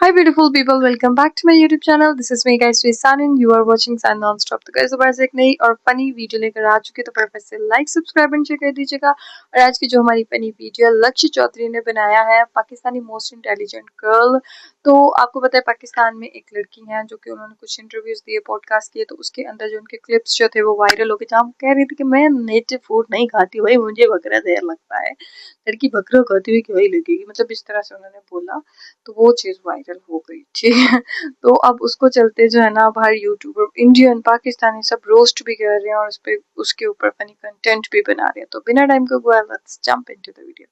Hi beautiful people, welcome back to my YouTube channel. This is me guys San and you are watching San Non-Stop। तो guys दोबारा से एक नई और funny video लेकर आ चुके, तो फटाफट से लाइक सब्सक्राइब एंड शेयर कर दीजिएगा। और आज की जो हमारी फनी वीडियो लक्ष्य चौधरी ने बनाया है, पाकिस्तानी मोस्ट इंटेलिजेंट गर्ल। तो आपको पता है पाकिस्तान में एक लड़की है जो कि उन्होंने कुछ इंटरव्यूज दिए, पॉडकास्ट किए, तो उसके अंदर जो उनके क्लिप्स जो थे वो वायरल हो गए, जहाँ वो कह रही थी कि मैं नेटिव फूड नहीं खाती भाई, मुझे बकरा जहर लगता है। लड़की बकरा खाती हुई क्यों ही लगेगी, मतलब इस तरह से उन्होंने बोला, तो वो चीज़ वायरल हो गई। ठीक है, तो अब उसको चलते जो है ना बाहर यूट्यूबर इंडियन पाकिस्तानी सब रोस्ट भी कर रहे हैं और उस पे उसके ऊपर फनी कंटेंट भी बना रहे हैं। तो बिना टाइम को गया, let's jump into the video.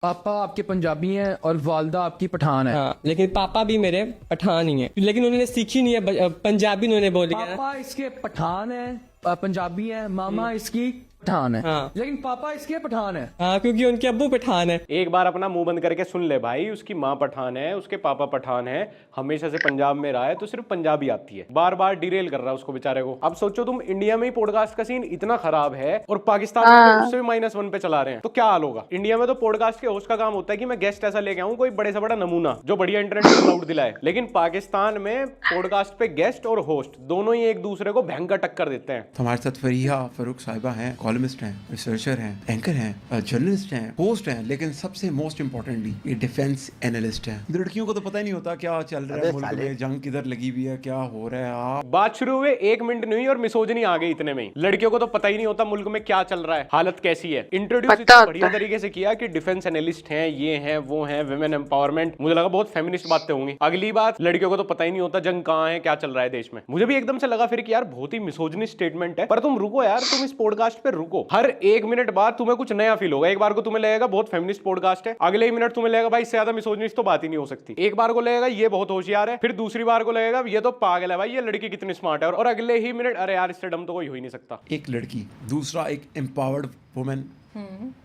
पापा आपके पंजाबी हैं और वालदा आपकी पठान है। हाँ, लेकिन पापा भी मेरे पठान ही हैं, लेकिन उन्होंने सीखी नहीं है पंजाबी, उन्होंने बोली है। पापा इसके पठान है, पंजाबी है, मामा इसकी पठान है। हाँ। लेकिन पापा इसके पठान है। हाँ, क्योंकि उनके अब्बू पठान है। एक बार अपना मुंह बंद करके सुन ले भाई, उसकी माँ पठान है, उसके पापा पठान है, हमेशा से पंजाब में रहा है, तो सिर्फ पंजाबी आती है। बार बार डिरेल कर रहा है उसको बेचारे को। अब सोचो तुम, इंडिया में ही पॉडकास्ट का सीन इतना खराब है और पाकिस्तान में उससे भी -1 पे चला रहे हैं, तो क्या हाल होगा। इंडिया में तो पॉडकास्ट के होस्ट का काम होता है कि मैं गेस्ट ऐसा लेके आऊं, कोई बड़े से बड़ा नमूना जो बढ़िया इंटरनेट क्लाउड दिलाए। लेकिन पाकिस्तान में पॉडकास्ट पे गेस्ट और होस्ट दोनों ही एक दूसरे को भयंकर टक्कर देते हैं। तो हमारे साथ फरीहा फारूक साहिबा हैं, कॉलमिस्ट हैं, रिसर्चर हैं, एंकर हैं, जर्नलिस्ट हैं, होस्ट हैं, लेकिन सबसे मोस्ट इम्पोर्टेंटली ये डिफेंस एनालिस्ट हैं। लड़कियों को तो पता ही नहीं होता क्या चल रहा है मुल्क में, जंग किधर लगी हुई है, क्या हो रहा है। आप बात शुरू हुए 1 मिनट नहीं और मिसोजनी आ गई इतने में ही। लड़कियों को तो पता ही नहीं होता मुल्क में क्या चल रहा है, हालत कैसी है। इंट्रोड्यूस इतना बढ़िया तरीके से किया कि डिफेंस एनालिस्ट हैं, ये हैं, वो हैं, विमेन एम्पावरमेंट। मुझे लगा बहुत फेमिनिस्ट बातें होंगी। अगली बात, लड़कियों को तो पता ही नहीं होता जंग कहाँ है, क्या चल रहा है देश में। मुझे भी एकदम से लगा फिर कि यार बहुत ही मिसोजनी स्टेटमेंट है, पर तुम रुको यार, तुम इस पॉडकास्ट पे रुको। हर 1 मिनट बाद तुम्हें कुछ नया फील होगा। एक बार को तुम्हें लगेगा बहुत फेमिनिस्ट पॉडकास्ट है, अगले ही मिनट तुम्हें लगेगा भाई इससे ज्यादा मिसोजिनिस्ट तो बात ही नहीं हो सकती। एक बार को लगेगा ये बहुत होशियार है, फिर दूसरी बार को लगेगा ये तो पागल है भाई, ये लड़की कितनी स्मार्ट है, और अगले ही मिनट अरे यार इससे डम तो कोई हो ही नहीं सकता। एक लड़की, दूसरा एक एम्पावर्ड वुमेन,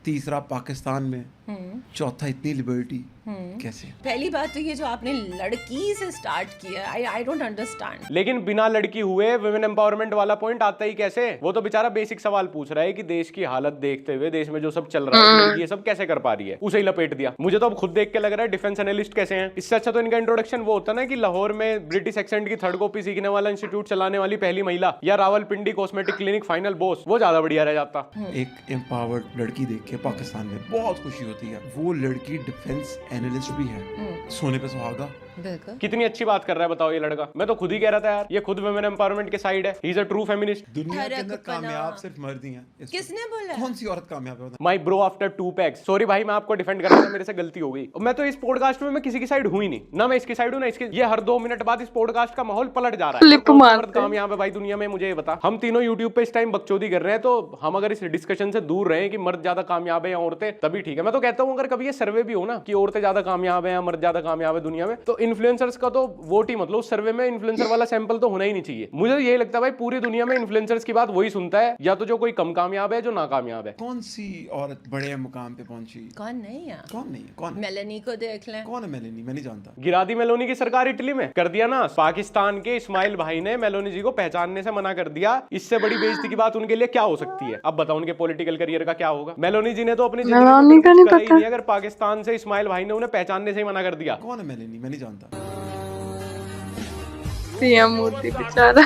तीसरा पाकिस्तान में, चौथा इतनी लिबर्टी, कैसे। पहली बात तो ये जो आपने लड़की से स्टार्ट किया, आई डोंट अंडरस्टैंड। लेकिन बिना लड़की हुए वुमेन एम्पावरमेंट वाला पॉइंट आता ही कैसे। वो तो बेचारा बेसिक सवाल पूछ रहा है कि देश की हालत देखते हुए, देश में जो सब चल रहा है, ये सब कैसे कर पा रही है, उसे ही लपेट दिया। मुझे तो अब खुद देख के लग रहा है डिफेंस एनालिस्ट कैसे हैं। इससे अच्छा तो इनका इंट्रोडक्शन वो होता ना कि लाहौर में ब्रिटिश एक्सेंट की 3rd कॉपी सीखने वाला इंस्टीट्यूट चलाने वाली पहली महिला, या Rawalpindi cosmetic clinic final boss, वो ज्यादा बढ़िया रह जाता। एक एम्पावर्ड लड़की देख के पाकिस्तान में बहुत खुशी होती है। वो लड़की डिफेंस एनालिस्ट भी है, सोने पे सुहागा। बिल्कुल। कितनी अच्छी बात कर रहा है बताओ ये लड़का। मैं तो खुद ही कह रहा था यार, ये खुद वुमेन एम्पावरमेंट के साइड है, he is a true feminist. दुनिया के अंदर कामयाब सिर्फ मर्द ही हैं। किसने बोला? कौन सी औरत कामयाब है? माई ब्रो आफ्टर 2 पैक्स। सॉरी भाई, मैं आपको डिफेंड कर रहा था, मेरे से गलती हो गई। मैं तो इस पॉडकास्ट में मैं किसी की साइड हुई नहीं, ना मैं इसकी साइड हूँ ना इसकी। ये हर 2 मिनट बाद इस पॉडकास्ट का माहौल पलट जा रहा है। मर्द कामयाब है भाई दुनिया में, मुझे ये बता। हम तीनों यूट्यूब पे इस टाइम बकचोदी कर रहे हैं, तो हम अगर इस डिस्कशन से दूर रहे कि मर्द ज्यादा कामयाब है या औरतें, तभी ठीक है। मैं तो कहता हूँ अगर कभी ये सर्वे भी हो ना कि औरतें ज्यादा कामयाब है या मर्द ज्यादा कामयाब है दुनिया में, तो इन्फ्लुएंसर्स का तो वोट ही मतलब उस सर्वे में इन्फ्लुएंसर वाला सैंपल तो होना ही नहीं चाहिए। मुझे यही लगता है भाई पूरी दुनिया में इन्फ्लुएंसर्स की बात वही सुनता है, या तो जो कोई कम कामयाब है, जो नाकामयाब है। कौन सी औरत बड़े मुकाम पे पहुंची? कौन नहीं है? कौन नहीं है? कौन? मेलेनी को देख लें। कौन है मेलेनी? मैं नहीं जानता। गिरा दी मेलोनी की सरकार इटली में, कर दिया ना। पाकिस्तान के इस्माइल भाई ने मेलोनी जी को पहचानने से मना कर दिया। इससे बड़ी बेइज्जती की बात उनके लिए क्या हो सकती है। अब बताओ उनके पॉलिटिकल करियर का क्या होगा। मेलोनी जी ने तो अपनी जिंदगी में करा ही नहीं, अगर पाकिस्तान से इस्माइल भाई ने उन्हें पहचानने से ही मना कर दिया। कौन है मेलेनी? मैं नहीं जानता। मूर्ति बेचारा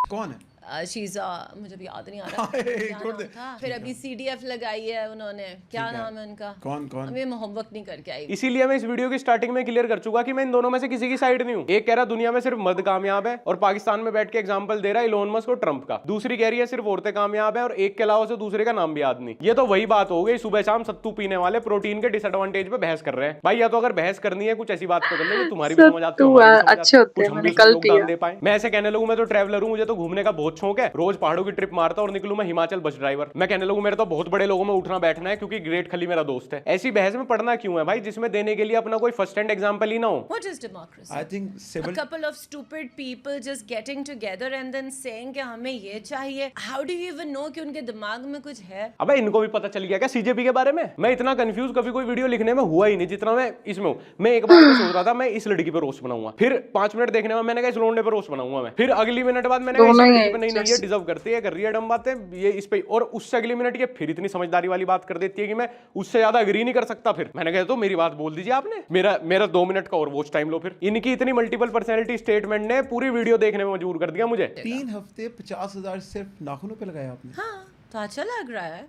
कौन है? शीजा, मुझे भी याद नहीं आ रहा क्या नाम था। फिर अभी CDF लगाई है उन्होंने, क्या नाम है उनका? कौन? हमें मोहब्बत नहीं करके आई। इसीलिए मैं इस वीडियो की स्टार्टिंग में क्लियर कर चुका कि मैं इन दोनों में से किसी की साइड नहीं हूँ। एक कह रहा दुनिया में सिर्फ मर्द कामयाब है और पाकिस्तान में बैठ के एग्जांपल दे रहा है इलोन मस्क और ट्रंप का। दूसरी कह रही है सिर्फ औरतें कामयाब है और एक के अलावा से दूसरे का नाम भी याद नहीं। ये तो वही बात हो गई, सुबह शाम सत्तू पीने वाले प्रोटीन के डिसएडवांटेज पे बहस कर रहे हैं। भाई या तो अगर बहस करनी है कुछ ऐसी बात पे कर ले तुम्हारी भी समझ आती है, अच्छे होते हैं, मैंने कल पिया। दे पाए। मैं ऐसे कहने लगूं मैं तो ट्रैवलर हूं, मुझे तो घूमने का बहुत शौक है, रोज पहाड़ों की ट्रिप मारता और निकलूं मैं हिमाचल बस ड्राइवर। मैं कहने लगूं मेरे तो बहुत बड़े लोगों में उठना बैठना है क्योंकि ग्रेट खली मेरा दोस्त है। ऐसी बहस में पढ़ना क्यों है भाई जिसमें देने के लिए अपना कोई फर्स्ट हैंड एग्जांपल ही ना हो। What is democracy? I think civil. A couple of stupid people just getting together and then saying कि हमें ये चाहिए। How do you even know कि उनके दिमाग में कुछ है? अबे इनको भी पता चल गया क्या CJP के बारे में? मैं इतना कंफ्यूज कभी कोई वीडियो लिखने में हुआ ही नहीं जितना मैं इसमें हूं। मैं एक बार सोच रहा था मैं इस लड़की पे रोस्ट बनाऊंगा, फिर 5 मिनट देखने में मैंने कहा इस लोंडे पे रोस्ट बनाऊंगा मैं, फिर अगली मिनट बाद मैंने कहा इस लड़की पे नहीं नहीं ये डिजर्व करती है, कर रही है डम बातें ये इस पे, और उससे अगली मिनट ये फिर इतनी समझदारी वाली बात कर देती है कि मैं उससे ज्यादा अग्री नहीं कर सकता। फिर मैंने कहा तो मेरी बात बोल दीजिए आपने, मेरा 2 मिनट का और वॉच टाइम लो। फिर इनकी इतनी मल्टीपल पर्सनैलिटी स्टेटमेंट ने पूरी वीडियो देखने में मजबूर कर दिया मुझे। 3 हफ्ते 50,000 सिर्फ नाखूनों पे लगाया आपने। हाँ तो अच्छा लग रहा है,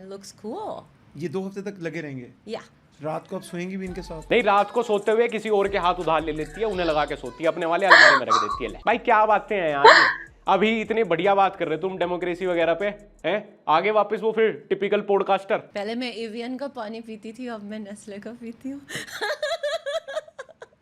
लुक्स कूल। ये 2 हफ्ते तक लगे रहेंगे। या रात को आप सोएंगी भी इनके साथ? नहीं, रात को सोते हुए किसी और के हाथ उधार ले लेती है, उन्हें लगा के सोती है, अपने वाले अलमारी में रख देती है। ले भाई क्या बातें हैं यार ये। अभी इतनी बढ़िया बात कर रहे तुम डेमोक्रेसी वगैरह पे हैं, आगे वापस वो फिर टिपिकल पॉडकास्टर। पहले मैं एवियन का पानी पीती थी, अब मैं नेस्ले का पीती हूँ।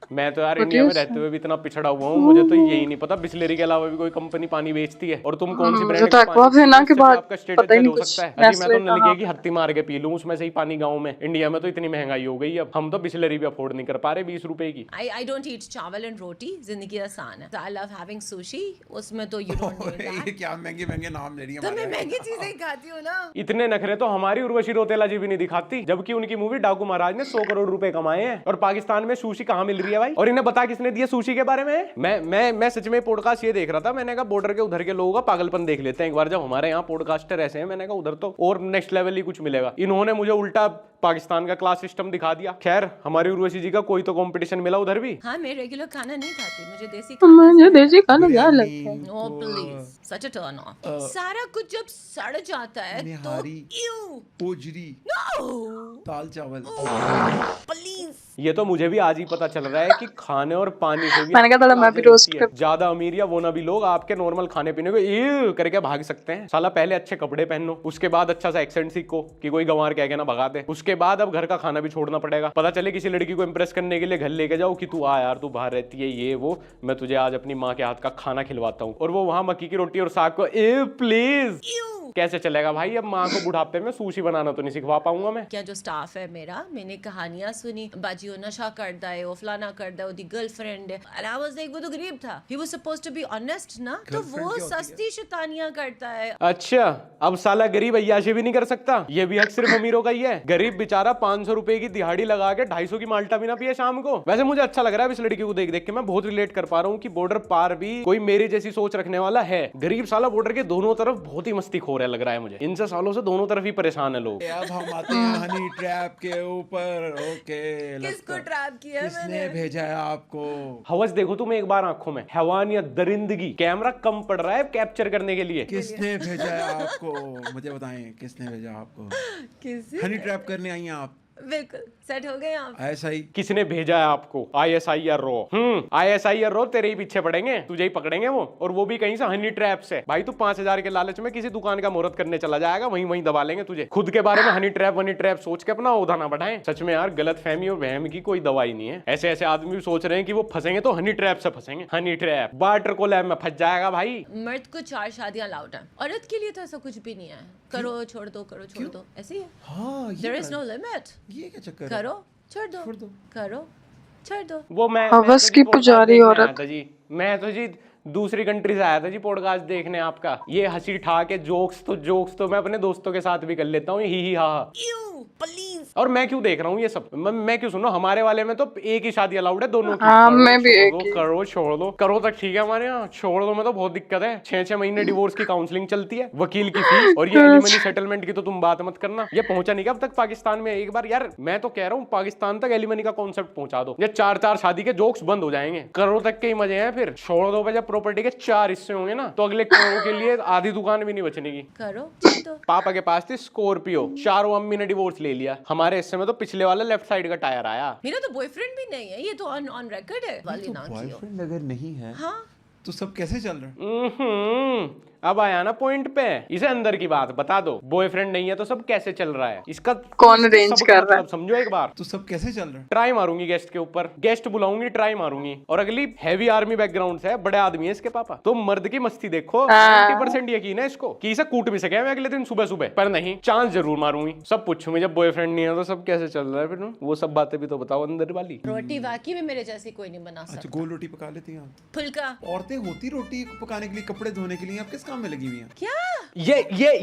मैं तो यार इंडिया में रहते हुए भी इतना पिछड़ा हुआ हूँ, मुझे तो यही नहीं पता बिस्लेरी के अलावा भी कोई कंपनी पानी बेचती है, और तुम कौन सी ब्रांड का पानी है ना के बाद आपका स्टेटस जज हो सकता है। अभी मैं तो नलके की हत्ती मार के पी लूं उसमें से ही पानी गाँव में। इंडिया में तो इतनी महंगाई हो गई, अब हम तो बिस्लेरी भी अफोर्ड नहीं कर पा रहे 20 रुपए की। I don't eat चावल एंड रोटी, जिंदगी आसान है। I love having sushi, उसमें तो you don't need ये that। क्या महंगे महंगे नाम ले रही है तो मैं हमारे। महंगी चीजें ही खाती हूँ ना। इतने नखरे तो हमारी उर्वशी रौतेला जी भी नहीं दिखाती, जबकि उनकी मूवी डाकू महाराज ने 100 करोड़ रुपए कमाए हैं, और पाकिस्तान में सुशी कहाँ मिल रही है भाई। और इन्हें बता किसने दिया सुशी के बारे में? मैं सच में पॉडकास्ट ये देख रहा था, मैंने कहा बॉर्डर के उधर के लोगों का पागलपन देख लेते हैं एक बार, जब हमारे यहाँ पॉडकास्टर ऐसे हैं, मैंने कहा उधर तो और नेक्स्ट लेवल ही कुछ मिलेगा। इन्होंने मुझे उल्टा पाकिस्तान का क्लास सिस्टम दिखा दिया। खैर हमारी उर्वशी जी का कोई तो कंपटीशन मिला उधर भी। हाँ मैं रेगुलर खाना नहीं खाती, मुझे देसी मुझे देसी खाना ज्यादा लगता है। No please, such a turn off. सारा कुछ जब सड़ जाता है तो निहारी, ew, पोजरी, no, दाल चावल। प्लीज। ये तो मुझे भी आज ही पता चल रहा है कि खाने और पानी से भी मैंने कहा था मैं भी रोस्ट कर। ज्यादा अमीर या वो ना भी लोग आपके नॉर्मल खाने पीने को ये करके भाग सकते हैं। साला पहले अच्छे कपड़े पहनो, उसके बाद अच्छा सा एक्सेंट सीखो कि कोई गंवार कह के ना भगा दे, उसके बाद अब घर का खाना भी छोड़ना पड़ेगा। पता चले किसी लड़की को इंप्रेस करने के लिए घर लेके जाओ कि तू आ यार, तू बाहर रहती है ये वो, मैं तुझे आज अपनी माँ के हाथ का खाना खिलवाता हूँ, और वो वहां मक्की की रोटी और साग को प्लीज। कैसे चलेगा भाई? अब माँ को बुढ़ापे में सुशी बनाना तो नहीं सिखवा पाऊंगा मैं। क्या जो स्टाफ है मेरा, मैंने कहानियां सुनी, बाजियो नशा करता है, वो फलाना करता है, उसकी गर्लफ्रेंड है, and I was like, वो तो गरीब था, he was supposed to be honest ना, तो वो सस्ती शैतानियां करता है। अच्छा, अब साला गरीब अय्याशी भी नहीं कर सकता, ये भी हक सिर्फ अमीरों का ही है। गरीब बेचारा 500 रुपए की दिहाड़ी लगा के 250 की माल्टा भी ना पिए शाम को। वैसे मुझे अच्छा लग रहा है इस लड़की को देख देख के, मैं बहुत रिलेट कर पा रहा हूँ कि बॉर्डर पार भी कोई मेरी जैसी सोच रखने वाला है। गरीब साला बॉर्डर के दोनों तरफ बहुत ही मस्ती खो रहा लग रहा है मुझे, इनसे सालों से दोनों तरफ ही परेशान है लोग। अब हम आते हैं हनी ट्रैप के ऊपर। ओके, किसको ट्रैप किया किसने भेजा है आपको? हवस देखो तुम एक बार आंखों में, हैवान या दरिंदगी, कैमरा कम पड़ रहा है कैप्चर करने के लिए। किसने भेजा है आपको? मुझे बताएं किसने भेजा आपको? किसी हनी ट्रैप करने आई हैं आप? बिल्कुल सेट हो गए आप। ऐसा ही। किसने भेजा है आपको? ISI या रो? ISI या रो तेरे ही पीछे पड़ेंगे, तुझे ही पकड़ेंगे वो, और वो भी कहीं से हनी ट्रैप से। भाई तू 5000 के लालच में किसी दुकान का मुहूर्त करने चला जाएगा, वहीं दबा लेंगे तुझे। खुद के बारे में हनी ट्रैप सोच के अपना ओधा ना बढ़ाएं। सच में यार गलत फहमी और वहम की कोई दवाई नहीं है। ऐसे ऐसे आदमी भी सोच रहे हैं कि वो फंसेंगे तो हनी ट्रैप से फंसेंगे। हनी ट्रैप वाटर को लैब में फंस जाएगा भाई। मर्द को 4 शादियां अलाउड है, औरत के लिए तो ऐसा कुछ भी नहीं है। करो छोड़ दो, करो छोड़ दो, ऐसे ही है। हाँ, देयर इज नो लिमिट। ये क्या चक्कर है? करो छोड़ दो, करो छोड़ दो। वो मैं हवस की पुजारी औरत। मैं तो जी दूसरी कंट्री से आया था जी पॉडकास्ट देखने आपका। ये हंसी ठाके जोक्स तो मैं अपने दोस्तों के साथ भी कर लेता हूँ, ही हा। प्लीज। और मैं क्यों देख रहा हूँ ये सब? मैं क्यों सुनो, हमारे वाले में तो एक ही शादी अलाउड है दोनों की। हाँ, मैं भी एक ही। करो छोड़ दो, करो तक ठीक है, हमारे यहाँ छोड़ दो में तो बहुत दिक्कत है। 6-6 महीने डिवोर्स की काउंसलिंग चलती है, वकील की फीस, और ये एलिमनी सेटलमेंट की तो तुम बात मत करना। ये पहुंचा नहीं क्या अब तक पाकिस्तान में? एक बार यार मैं तो कह रहा हूँ पाकिस्तान तक एलिमनी का कॉन्सेप्ट पहुंचा दो, ये 4-4 शादी के जोक्स बंद हो जाएंगे, करोड़ तक के ही मजे हैं। फिर छोड़ दो, जब प्रॉपर्टी के 4 हिस्से होंगे ना, तो अगले करोड़ के लिए आधी दुकान भी नहीं बचने की। करो छोड़ दो। पापा के पास थी स्कॉर्पियो, चारों अम्मी ने डिवोर्स ले लिया। हमारे हिस्से में तो पिछले वाला लेफ्ट साइड का टायर आया। मेरा तो बॉयफ्रेंड भी नहीं है, ये तो ऑन रिकॉर्ड है। वाली ना कियो। बॉयफ्रेंड अगर नहीं है हाँ तो सब कैसे चल रहा है? अब आया ना पॉइंट पे। इसे अंदर की बात बता दो, बॉयफ्रेंड नहीं है तो सब कैसे चल रहा है? इसका कौन अरेंज कर रहा है? समझो एक बार। तो सब कैसे चल रहा है? ट्राई मारूंगी गेस्ट के ऊपर, गेस्ट बुलाऊंगी, ट्राई मारूंगी। और अगली हैवी आर्मी बैकग्राउंड से है, बड़े आदमी है इसके पापा। तो मर्द की मस्ती देखो, 90% यकीन है इसको कि इसे कूट भी सके मैं अगले दिन सुबह सुबह। पर नहीं, चांस जरूर मारूंगी। सब पूछूंगी जब बॉयफ्रेंड नहीं है तो सब कैसे चल रहा है, फिर वो सब बातें भी तो बताओ अंदर वाली। रोटी वाकई में मेरे जैसी कोई नहीं बना अच्छा, सकता। गोल रोटी पका लेती हैं आप? फुल्का। औरतें होती रोटी पकाने के लिए, कपड़े धोने के लिए, आप किस काम काम में लगी हुई हैं। क्या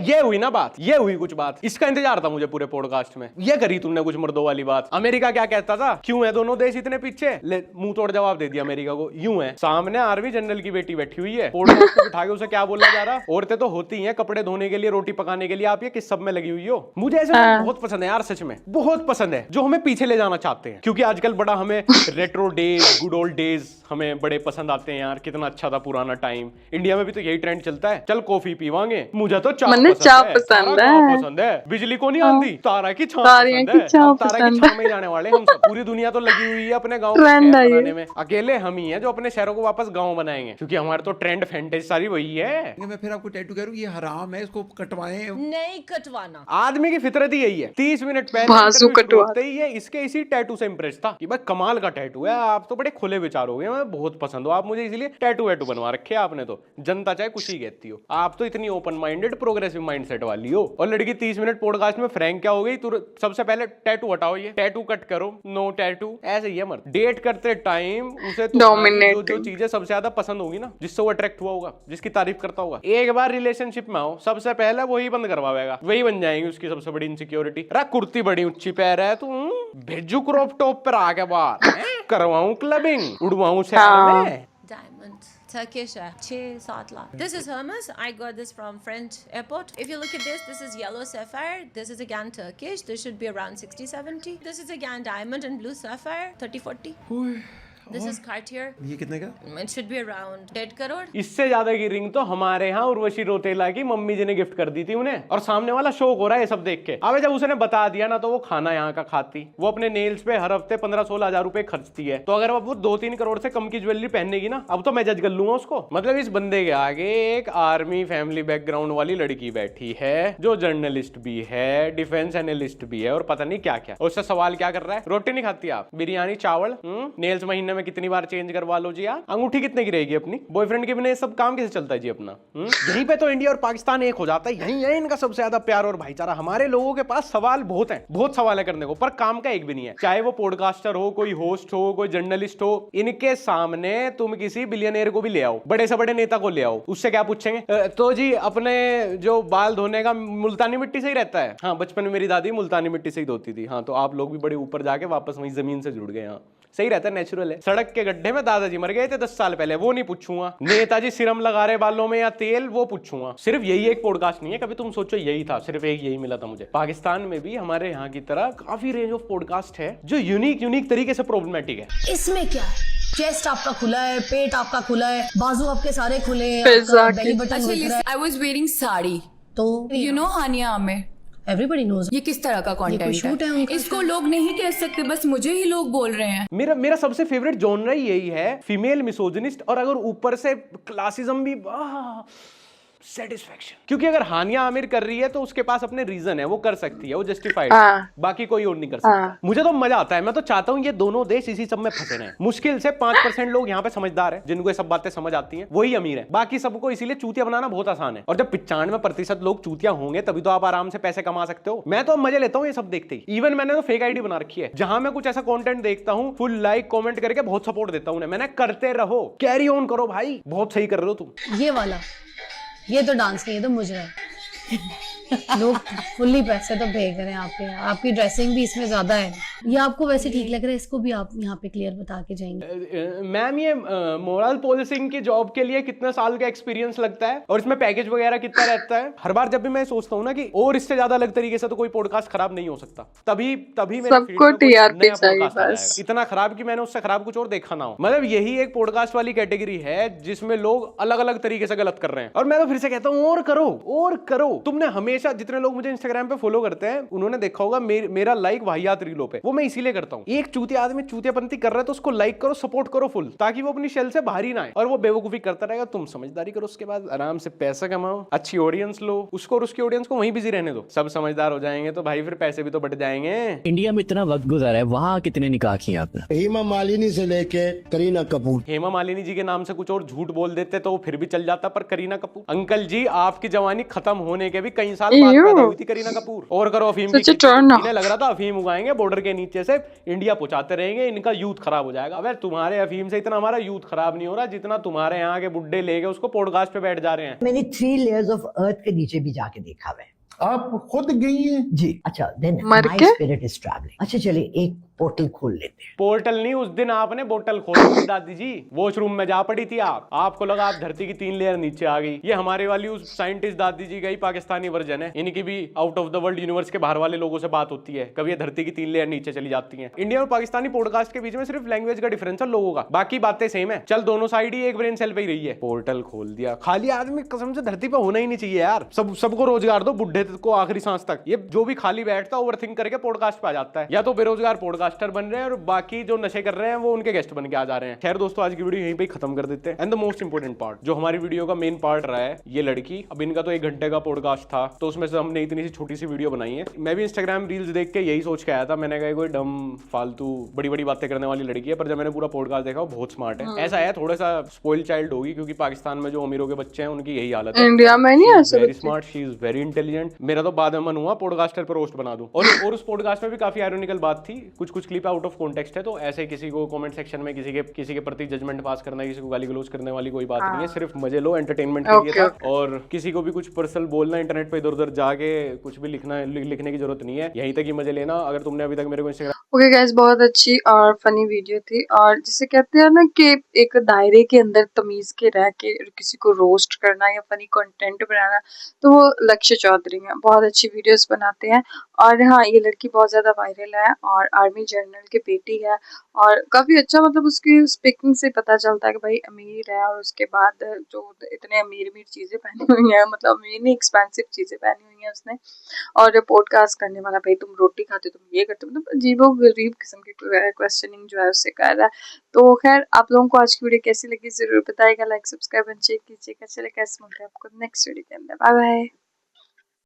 ये हुई ना बात, ये हुई कुछ बात। इसका इंतजार था मुझे पूरे पॉडकास्ट में। ये करी तुमने कुछ मर्दों वाली बात। अमेरिका क्या कहता था, क्यों है दोनों देश इतने पीछे? ले मुंह तोड़ जवाब दे दिया अमेरिका को, यूं है। सामने आर्मी जनरल की बेटी बैठी हुई है, पॉडकास्ट पे बिठा के उसे क्या बोला जा रहा, औरतें तो होती हैं कपड़े धोने के लिए, रोटी पकाने के लिए, आप ये किस सब में लगी हुई हो? मुझे ऐसे बहुत पसंद है यार, सच में बहुत पसंद है, जो हमें पीछे ले जाना चाहते हैं। क्योंकि आजकल बड़ा हमें retro days, good old days हमें बड़े पसंद आते हैं यार, कितना अच्छा था पुराना टाइम। इंडिया में भी तो यही ट्रेंड चलता है, चल कॉफी पीवांगे, मुझे तो चाय पसंद है, बिजली को नहीं आंधी, तारा की छांव पसंद है, तारा की छांव में जाने वाले हम सब। पूरी दुनिया तो लगी हुई है अपने गाँव बनाने में, अकेले हम ही हैं जो अपने शहरों को वापस गाँव बनाएंगे, क्योंकि हमारे तो ट्रेंड फैंटेसी सारी वही है। मैं फिर आपको टैटू कह रहा हूँ, ये हराम है, इसको कटवाएं। नहीं कटवाना, आदमी की फितरत ही यही है। 30 मिनट पहले बाजू कटवा ही है, इसके इसी टैटू से इंप्रेस था कि भाई कमाल का टैटू है, आप तो बड़े खुले विचार हो गए, मैं बहुत पसंद हो आप मुझे, इसीलिए टैटू वैटू बनवा रखे आपने। तो जनता चाहे कुछ ही कहती हो, आप तो इतनी ओपन माइंडेड प्रोग्रेसिव माइंडसेट वाली हो। और लड़की 30 मिनट पॉडकास्ट में फ्रैंक क्या हो गई, सबसे पहले टैटू हटाओ, ये टैटू कट करो, नो टैटू, ऐसे ही है मर्द। डेट करते टाइम उसे जो चीजें सबसे ज्यादा पसंद होगी ना, जिससे वो अट्रैक्ट हुआ होगा, जिसकी तारीफ करता होगा, एक बार रिलेशनशिप में आओ, सबसे पहले वही बंद करवाएगा, वही बन जाएगी उसकी सबसे बड़ी इनसिक्योरिटी। कुर्ती बड़ी ऊंची पैर है तू, भेजू क्रॉप टॉप पर आके बात करवाऊं क्लबिंग, उड़वाऊं शहर में। diamond. Turkish 6-7 lakh. This is Hermes. I got this from French airport. If you look at this is yellow sapphire. This is again Turkish. This should be around 60-70. This is again diamond and blue sapphire. 30-40. This is Cartier. ये कितने का? It should be around 1.5 crore. इससे ज्यादा की ring तो हमारे यहाँ उर्वशी रोतेला की मम्मी जी ने गिफ्ट कर दी थी उन्हें, और सामने वाला शौक हो रहा है ये सब देख के। अबे जब उसने बता दिया ना, तो वो खाना यहाँ का खाती, वो अपने नेल्स पे हर हफ्ते 15-16 हजार रुपए खर्चती है। तो अगर अब वो 2-3 करोड़ से कम की ज्वेलरी पहनेगी ना, अब तो मैं जज कर लूंगा उसको। मतलब इस बंदे के आगे एक आर्मी फैमिली बैकग्राउंड वाली लड़की बैठी है, जो जर्नलिस्ट भी है, डिफेंस एनालिस्ट भी है, और पता नहीं क्या क्या। उससे सवाल क्या कर रहा है, रोटी नहीं खाती आप, बिरयानी चावल, नेल्स महीने में कितनी बार चेंज करवा लो जी आप, अंगूठी कितने की रहेगी अपनी, बॉयफ्रेंड के बिना ये सब काम कैसे चलता है जी अपना? यहीं पे तो इंडिया और पाकिस्तान एक हो जाता है, यहीं है इनका सबसे ज्यादा प्यार और भाईचारा। हमारे लोगों के पास सवाल बहुत हैं, बहुत सवाल है करने को, पर काम का एक भी नहीं है। चाहे वो पॉडकास्टर हो, कोई होस्ट हो, कोई जर्नलिस्ट हो, इनके सामने तुम किसी बिलियनियर को भी ले आओ, बड़े से बड़े नेता को ले आओ, उससे क्या पूछेंगे, तो जी अपने जो बाल धोने का मुल्तानी मिट्टी से ही रहता है। हाँ, बचपन में मेरी दादी मुल्तानी मिट्टी से ही धोती थी। हाँ, तो आप लोग भी बड़े ऊपर जाके वापस वही जमीन से जुड़ गए। हाँ, सही रहता है, नेचुरल है। सड़क के गड्ढे में दादाजी मर गए थे 10 साल पहले, वो नहीं पूछूंगा। नेताजी सिरम लगा रहे बालों में या तेल, वो पूछूंगा। सिर्फ यही एक पॉडकास्ट नहीं है, कभी तुम सोचो यही था, सिर्फ एक यही मिला था मुझे। पाकिस्तान में भी हमारे यहाँ की तरह काफी रेंज ऑफ पॉडकास्ट है जो यूनिक तरीके से प्रॉब्लमेटिक है। इसमें क्या है, चेस्ट आपका खुला है, पेट आपका खुला है, बाजू आपके सारे खुले हैं, बेली बटन दिख रहा है। I was wearing साड़ी, तो you know Hania Aamir, everybody knows ये किस तरह का कंटेंट शूट है उनका। इसको लोग नहीं कह सकते, बस मुझे ही लोग बोल रहे हैं। मेरा सबसे फेवरेट जॉनरा यही है, फीमेल मिसोजिनिस्ट, और अगर ऊपर से क्लासिज्म भी, सेटिस्फैक्शन। क्योंकि अगर हानिया आमिर कर रही है तो उसके पास अपने रीजन है, वो कर सकती है, वो जस्टिफाइड है, बाकी कोई और नहीं कर सकता। मुझे तो मजा आता है, मैं तो चाहता हूँ ये दोनों देश इसी सब में फंसे रहे। मुश्किल से 5% लोग यहाँ पे समझदार हैं, जिनको ये सब बातें समझ आती हैं, वही अमीर है। बाकी सबको इसीलिए चूतिया बनाना बहुत आसान है, और जब 95% लोग चूतिया होंगे तभी तो आप आराम से पैसे कमा सकते हो। मैं तो मजे लेता हूँ ये सब देखते ही। इवन मैंने तो फेक आईडी बना रखी है, जहां मैं कुछ ऐसा कंटेंट देखता हूँ, फुल लाइक कमेंट करके बहुत सपोर्ट देता हूँ। मैंने करते रहो, कैरी ऑन करो भाई, बहुत सही कर रहे हो तुम। ये वाला, ये तो डांस नहीं, ये तो मुजरा है। लोग फुल्ली पैसे तो पे करें आपकी ड्रेसिंग भी इसमें ज्यादा है। ये आपको वैसे ठीक लग रहा है, इसको भी आप यहाँ पे क्लियर बता के जाएंगे। मैम, ये मोरल पोलिसिंग की जॉब के लिए कितने साल का एक्सपीरियंस लगता है, और इसमें पैकेज वगैरह कितना रहता है? हर बार जब भी मैं सोचता हूँ ना कि और इससे ज्यादा अलग तरीके से तो कोई पॉडकास्ट खराब नहीं हो सकता, तभी सबको टीआरपी चाहिए बस। इतना खराब कि मैंने उससे खराब कुछ और देखा ना हो। मतलब यही एक पॉडकास्ट वाली कैटेगरी है जिसमें लोग अलग अलग तरीके से गलत कर रहे हैं, और मैं तो फिर से कहता हूँ और करो। तुमने हमेशा, जितने लोग मुझे इंस्टाग्राम पे फॉलो करते हैं, उन्होंने देखा होगा मेरा लाइक वाहियात रीलों पे, वो मैं इसीलिए करता हूँ। एक चूतिया आदमी चूतियापंती कर रहा है तो उसको लाइक करो, सपोर्ट करो फुल, ताकि वो अपनी शेल से बाहर ही ना आए, और वो बेवकूफी करता रहेगा। तुम समझदारी करो, उसके बाद आराम से पैसा कमाओ, अच्छी ऑडियंस लो, उसको और उसकी ऑडियंस को वहीं बिजी रहने दो। सब समझदार हो जाएंगे तो भाई फिर पैसे भी तो बढ़ जाएंगे। इंडिया में इतना वक्त गुजारा है, वहाँ कितने निकाह किए आपने? हेमा मालिनी से लेके करीना कपूर। हेमा मालिनी जी के नाम से कुछ और झूठ बोल देते तो वो फिर भी चल जाता, पर करीना कपूर, अंकल जी आपकी जवानी खत्म होने के भी कई साल बाद Ew. पैदा हुई थी करीना कपूर। और करो अफीम की Such a खेती। turn off. इन्हें लग रहा था अफीम उगाएंगे बॉर्डर के नीचे से इंडिया पहुंचाते रहेंगे, इनका यूथ खराब हो जाएगा। अबे तुम्हारे अफीम से इतना हमारा यूथ खराब नहीं हो रहा जितना तुम्हारे यहाँ के बुड्ढे लेके उसको पॉडकास्ट पे बैठ जा रहे हैं। मैंने 3 लेयर्स ऑफ अर्थ के नीचे भी जाके देखा हुआ है। आप खुद गई हैं? जी। अच्छा देन मर माय के? Spirit is travelling. अच्छा चलिए एक पोर्टल खोल लेते हैं। पोर्टल नहीं, उस दिन आपने बोतल खोली थी दादी जी, वॉशरूम में जा पड़ी थी आप, आपको लगा आप धरती की 3 लेयर नीचे आ गई। ये हमारे वाली उस साइंटिस्ट दादी जी का ही पाकिस्तानी वर्जन है, इनकी भी out of the world universe के बाहर वाले लोगों से बात होती है, कभी ये धरती की 3 लेयर नीचे चली जाती है। इंडिया और पाकिस्तानी पॉडकास्ट के बीच में सिर्फ लैंग्वेज का डिफरेंस है लोगों का, बाकी बातें सेम है। चल दोनों साइड ही एक ब्रेन सेल पे ही रही है। पोर्टल खोल दिया, खाली आदमी कसम से धरती पे होना ही नहीं चाहिए यार। सबको रोजगार दो, बुढ़े को आखिरी सांस तक। ये जो भी खाली बैठता है ओवरथिंक करके पॉडकास्ट पे आ जाता है, या तो बेरोजगार पॉडकास्टर बन रहे हैं और बाकी जो नशे कर रहे हैं वो उनके गेस्ट बन के आ जा रहे हैं। खैर दोस्तों, आज की वीडियो यहीं पे ही खत्म कर देते हैं। And the most important part, जो हमारी वीडियो का मेन पार्ट रहा है, ये लड़की, अब इनका तो 1 घंटे का पॉडकास्ट था, तो उसमें से हमने इतनी सी छोटी सी वीडियो बनाई है। मैं भी इंस्टाग्राम रील्स देख के यही सोच के आया था, मैंने कहा कोई डम फालतू बड़ी बड़ी बातें करने वाली लड़की है, पर जब मैंने पूरा पॉडकास्ट देखा वो बहुत स्मार्ट है। ऐसा है थोड़ा सा स्पॉइल चाइल्ड होगी, क्योंकि पाकिस्तान में जो अमीरों के बच्चे हैं उनकी यही हालत है। इंडिया में नहीं ऐसा वेरी बच्चे। Smart, she is very intelligent. मेरा तो बाद में मन हुआ पॉडकास्टर पर रोस्ट बना दूं। और उस पॉडकास्ट में भी काफी आयरनिकल बात थी, कुछ क्लिप आउट ऑफ कॉन्टेक्स्ट है, तो ऐसे किसी को कमेंट सेक्शन में किसी के प्रति जजमेंट पास करना, किसी को गाली गलौज करने वाली कोई बात नहीं है, सिर्फ मजे लो, एंटरटेनमेंट के लिए था। और किसी को भी कुछ पर्सनल बोलना, इंटरनेट पे इधर उधर जाके कुछ भी लिखने की जरूरत नहीं है, यहीं तक ही मजे लेना। अगर तुमने अभी तक मेरे को इंस्टाग्राम ओके गाइस, बहुत अच्छी और फनी वीडियो थी, और जिसे कहते हैं ना कि एक दायरे के अंदर तमीज के रह के किसी को रोस्ट करना या फनी कंटेंट बनाना, तो वो लक्ष्य चौधरी हैं, बहुत अच्छी वीडियोस बनाते हैं। और हाँ, ये लड़की बहुत ज़्यादा वायरल है और आर्मी जनरल की बेटी है, और काफ़ी अच्छा, मतलब उसकी स्पीकिंग से पता चलता है कि भाई अमीर है, और उसके बाद जो इतने अमीर चीज़ें पहनी हुई हैं, मतलब अमीर नहीं, एक्सपेंसिव चीज़ें पहनी हुई हैं उसने। और पॉडकास्ट करने वाला, भाई तुम रोटी खाते हो, तुम ये करते हो, मतलब अजीबो गरीब किस्म की क्वेश्चनिंग जो है उससे कर रहा है। तो खैर, आप लोगों को आज की वीडियो कैसी लगी जरूर बताइएगा, लाइक सब्सक्राइब एंड शेयर कीजिएगा। चले कैसे मिलते हैं आपको नेक्स्ट वीडियो के अंदर, बाय बाय।